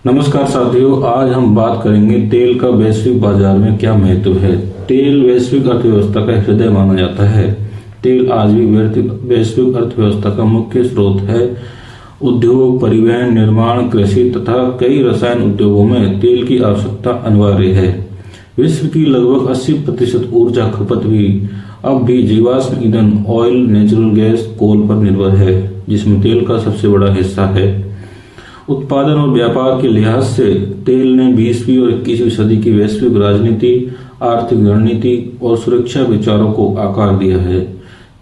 नमस्कार साथियों, आज हम बात करेंगे तेल का वैश्विक बाजार में क्या महत्व है। तेल वैश्विक अर्थव्यवस्था का हृदय माना जाता है। तेल आज भी वैश्विक अर्थव्यवस्था का मुख्य स्रोत है। उद्योग, परिवहन, निर्माण, कृषि तथा कई रसायन उद्योगों में तेल की आवश्यकता अनिवार्य है। विश्व की लगभग 80% ऊर्जा खपत भी अब भी जीवाश्म ईंधन ऑयल, नेचुरल गैस, कोल पर निर्भर है, जिसमें तेल का सबसे बड़ा हिस्सा है। उत्पादन और व्यापार के लिहाज से तेल ने 20वीं और 21वीं सदी की वैश्विक राजनीति, आर्थिक रणनीति और सुरक्षा विचारों को आकार दिया है।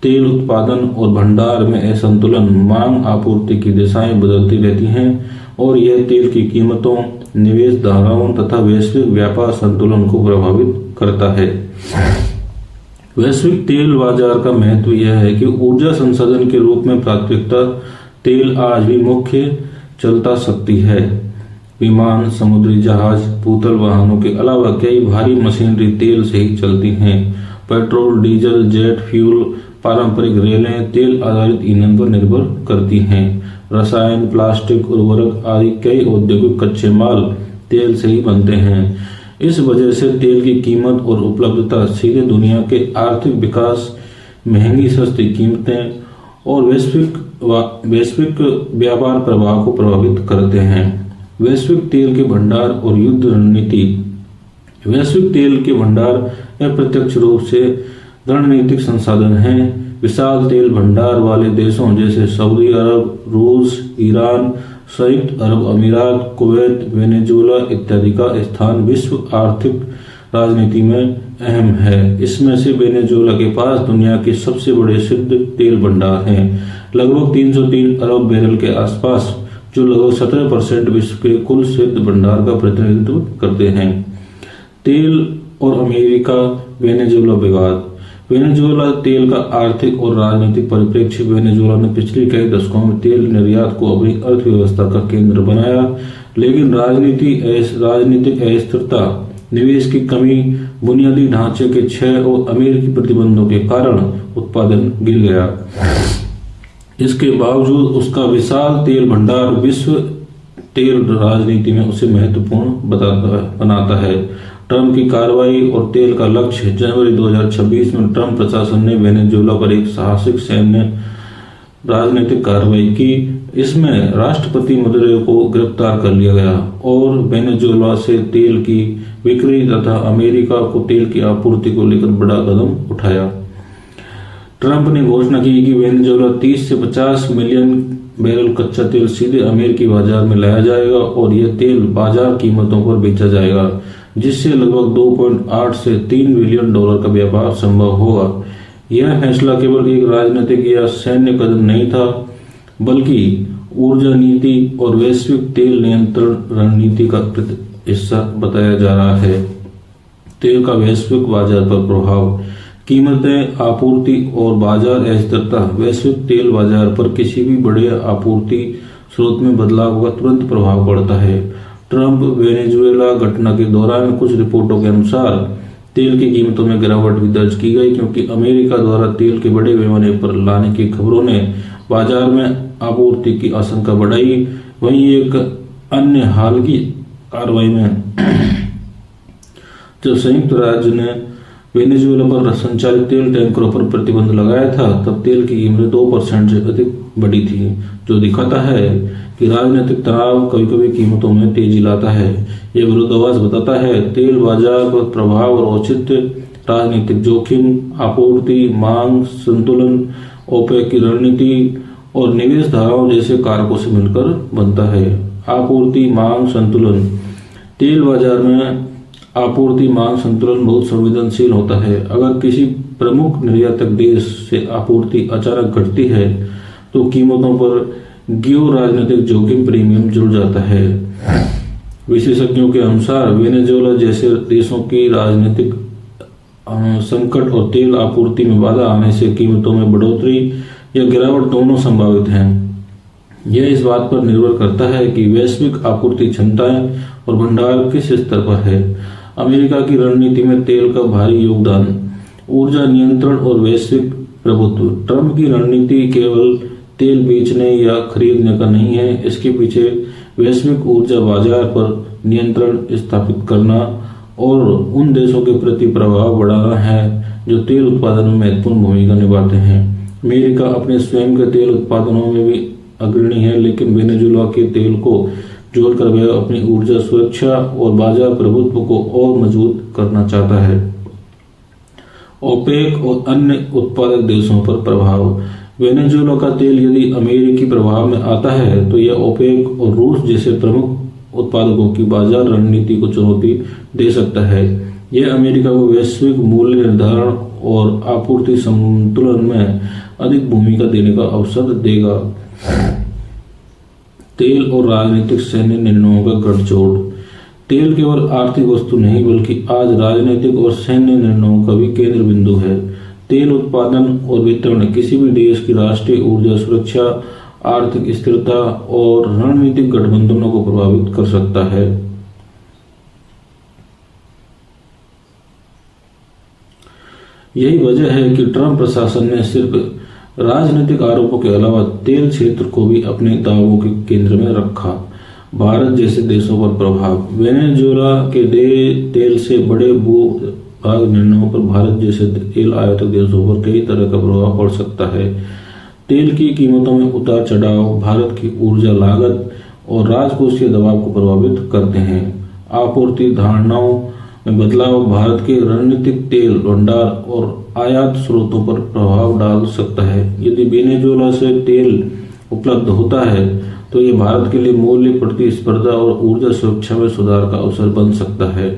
तेल उत्पादन और भंडार में असंतुलन, मांग आपूर्ति की दिशाएं बदलती रहती हैं और यह तेल की कीमतों, निवेश धाराओं तथा वैश्विक व्यापार संतुलन को प्रभावित करता है। वैश्विक तेल बाजार का महत्व यह है कि ऊर्जा संसाधन के रूप में प्राथमिकता तेल आज भी मुख्य चलता शक्ति है। विमान, समुद्री जहाज, भूतल वाहनों के अलावा कई भारी मशीनरी तेल से ही चलती हैं। पेट्रोल, डीजल, जेट फ्यूल, पारंपरिक रेलें तेल आधारित ईंधन पर निर्भर करती हैं। रसायन, प्लास्टिक, उर्वरक आदि कई औद्योगिक कच्चे माल तेल से ही बनते हैं। इस वजह से तेल की कीमत और उपलब्धता सीधे दुनिया के आर्थिक विकास, महंगी सस्ती कीमतें और वैश्विक व्यापार प्रवाह को प्रभावित करते हैं। वैश्विक तेल के भंडार और युद्ध रणनीति। वैश्विक तेल के भंडार अप्रत्यक्ष रूप से रणनीतिक संसाधन हैं। विशाल तेल भंडार वाले देशों जैसे सऊदी अरब, रूस, ईरान, संयुक्त अरब अमीरात, कुवैत, वेनेजुएला इत्यादि का स्थान विश्व आर्थिक राजनीति में अहम है। इसमें से वेनेजुएला के पास दुनिया के सबसे बड़े सिद्ध तेल भंडार हैं, लगभग 303 अरब बैरल के आसपास, जो लगभग 17% विश्व के कुल सिद्ध भंडार का प्रतिनिधित्व करते हैं। तेल और अमेरिका वेनेजुएला विवाद। वेनेजुएला तेल का आर्थिक और राजनीतिक परिप्रेक्ष्य। वेनेजुएला ने पिछले कई दशकों में तेल निर्यात को अपनी अर्थव्यवस्था का केंद्र बनाया, लेकिन राजनीतिक अस्थिरता, निवेश की कमी, बुनियादी ढांचे के क्षय और अमेरिकी प्रतिबंधों के कारण उत्पादन गिर गया। इसके बावजूद उसका विशाल तेल भंडार विश्व तेल राजनीति में उसे महत्वपूर्ण बनाता है। ट्रंप की कार्रवाई और तेल का लक्ष्य। जनवरी 2026 में ट्रंप प्रशासन ने वेनेजुएला पर एक साहसिक सैन्य राजनीतिक कार्रवाई की। इसमें राष्ट्रपति मदुरो को गिरफ्तार कर लिया गया और वेनेजुएला से तेल की बिक्री तथा अमेरिका को तेल की आपूर्ति को लेकर बड़ा कदम उठाया। ट्रंप ने घोषणा की कि वेनेजुएला 30 से 50 मिलियन बैरल कच्चा तेल सीधे अमेरिकी बाजार में लाया जाएगा और यह तेल बाजार कीमतों पर बेचा जाएगा, जिससे लगभग 2.8 से 3 बिलियन डॉलर का व्यापार संभव होगा। यह फैसला केवल एक राजनीतिक या सैन्य कदम नहीं था, बल्कि ऊर्जा नीति और वैश्विक तेल नियंत्रण रणनीति का हिस्सा बताया जा रहा है। तेल का वैश्विक बाजार पर प्रभाव। कीमतें, आपूर्ति और बाजार अस्थिरता। वैश्विक तेल बाजार पर किसी भी बड़े आपूर्ति स्रोत में बदलाव का तुरंत प्रभाव पड़ता है। ट्रंप वेनेजुएला घटना के दौरान कुछ रिपोर्टों के अनुसार तेल की कीमतों में गिरावट भी दर्ज की गई, क्योंकि अमेरिका द्वारा तेल के बड़े पैमाने पर लाने की खबरों ने बाजार में आपूर्ति की आशंका बढ़ाई। वहीं एक अन्य हाल की कार्रवाई में जब संयुक्त राज्य ने वेनेजुएला पर संचालित तेल टैंकरों पर प्रतिबंध लगाया था, तब तेल की कीमतें 2% से अधिक बढ़ी थी, जो दिखाता है कि राजनीतिक तनाव कभी कभी कीमतों में तेजी लाता है। यह विरोधाभास बताता है तेल बाजार पर प्रभाव और औचित्य, राजनीतिक जोखिम, आपूर्ति मांग संतुलन, ओपेक की रणनीति और निवेश धाराओं जैसे कारकों से मिलकर बनता है। आपूर्ति मांग संतुलन। तेल बाजार में आपूर्ति मांग संतुलन बहुत संवेदनशील होता है। अगर किसी प्रमुख निर्यातक देश से आपूर्ति अचानक घटती है तो कीमतों पर जियो राजनीतिक जोखिम प्रीमियम जुड़ जाता है। विशेषज्ञों के अनुसार वेनेजुएला जैसे देशों की राजनीतिक संकट और तेल आपूर्ति में बाधा आने से कीमतों में बढ़ोतरी या गिरावट दोनों संभावित हैं। यह इस बात पर निर्भर करता है कि वैश्विक आपूर्ति क्षमताएं और भंडार किस स्तर पर है। अमेरिका की रणनीति में तेल का भारी योगदान। ऊर्जा नियंत्रण और वैश्विक प्रभुत्व। ट्रंप की रणनीति केवल तेल बेचने या खरीदने का नहीं है, इसके पीछे वैश्विक ऊर्जा बाजार पर नियंत्रण स्थापित करना और उन देशों के प्रति प्रभाव बढ़ाना है जो तेल उत्पादन में महत्वपूर्ण भूमिका निभाते हैं। अमेरिका अपने स्वयं के तेल उत्पादनों में भी अग्रणी है, लेकिन वेनेजुएला के तेल को जोड़कर वह अपनी ऊर्जा सुरक्षा और बाजार प्रभुत्व को और मजबूत करना चाहता है। ओपेक और अन्य उत्पादक देशों पर प्रभाव। वेनेजुएला का तेल यदि अमेरिकी प्रभाव में आता है तो यह ओपेक और रूस जैसे प्रमुख उत्पादकों की बाजार रणनीति को चुनौती दे सकता है। यह अमेरिका को वैश्विक मूल्य निर्धारण और आपूर्ति संतुलन में अधिक भूमिका देने का अवसर देगा। तेल और राजनीतिक सैन्य निर्णयों का गठजोड़। तेल केवल आर्थिक वस्तु नहीं बल्कि आज राजनीतिक और सैन्य निर्णयों का भी केंद्र बिंदु है। तेल उत्पादन और वितरण किसी भी देश की राष्ट्रीय ऊर्जा सुरक्षा, आर्थिक स्थिरता और रणनीतिक गठबंधनों को प्रभावित कर सकता है। यही वजह है कि ट्रंप प्रशासन ने सिर्फ राजनीतिक आरोपों के अलावा तेल क्षेत्र को भी अपने दावों के केंद्र में रखा। भारत जैसे देशों पर प्रभाव। वेनेजुएला के तेल से बड़े भूभाग निर्णयों पर भारत जैसे तेल आयातक देशों पर कई तरह का प्रभाव पड़ सकता है। तेल की कीमतों में उतार चढ़ाव भारत की ऊर्जा लागत और राजकोषीय दबाव को प्रभावित करते हैं। आपूर्ति धारणाओं में बदलाव भारत के रणनीतिक तेल भंडार और आयात स्रोतों पर प्रभाव डाल सकता है। यदि वेनेजुएला से तेल उपलब्ध होता है तो ये भारत के लिए मूल्य प्रतिस्पर्धा और ऊर्जा सुरक्षा में सुधार का अवसर बन सकता है।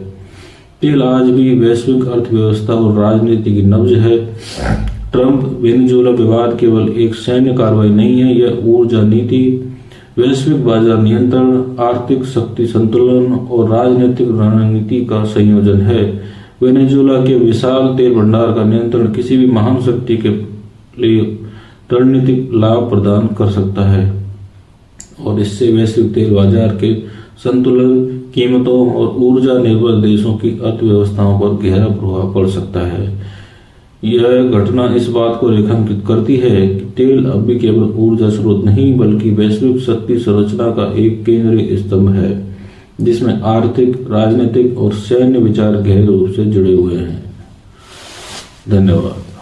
तेल आज भी वैश्विक अर्थव्यवस्था और राजनीति की नब्ज है। ट्रंप वेनेजुएला विवाद केवल एक सैन्य कार्रवाई नहीं है, यह ऊर्जा नीति, वैश्विक बाजार नियंत्रण, आर्थिक शक्ति संतुलन और राजनीतिक रणनीति का संयोजन है। वेनेजुएला के विशाल तेल भंडार का नियंत्रण किसी भी महान शक्ति के लिए रणनीतिक लाभ प्रदान कर सकता है और इससे वैश्विक तेल बाजार के संतुलन, कीमतों और ऊर्जा निर्भर देशों की अर्थव्यवस्थाओं पर गहरा प्रभाव पड़ सकता है। यह घटना इस बात को रेखांकित करती है कि तेल अब भी केवल ऊर्जा स्रोत नहीं बल्कि वैश्विक शक्ति संरचना का एक केंद्रीय स्तंभ है, जिसमें आर्थिक, राजनीतिक और सैन्य विचार गहरे रूप से जुड़े हुए हैं। धन्यवाद।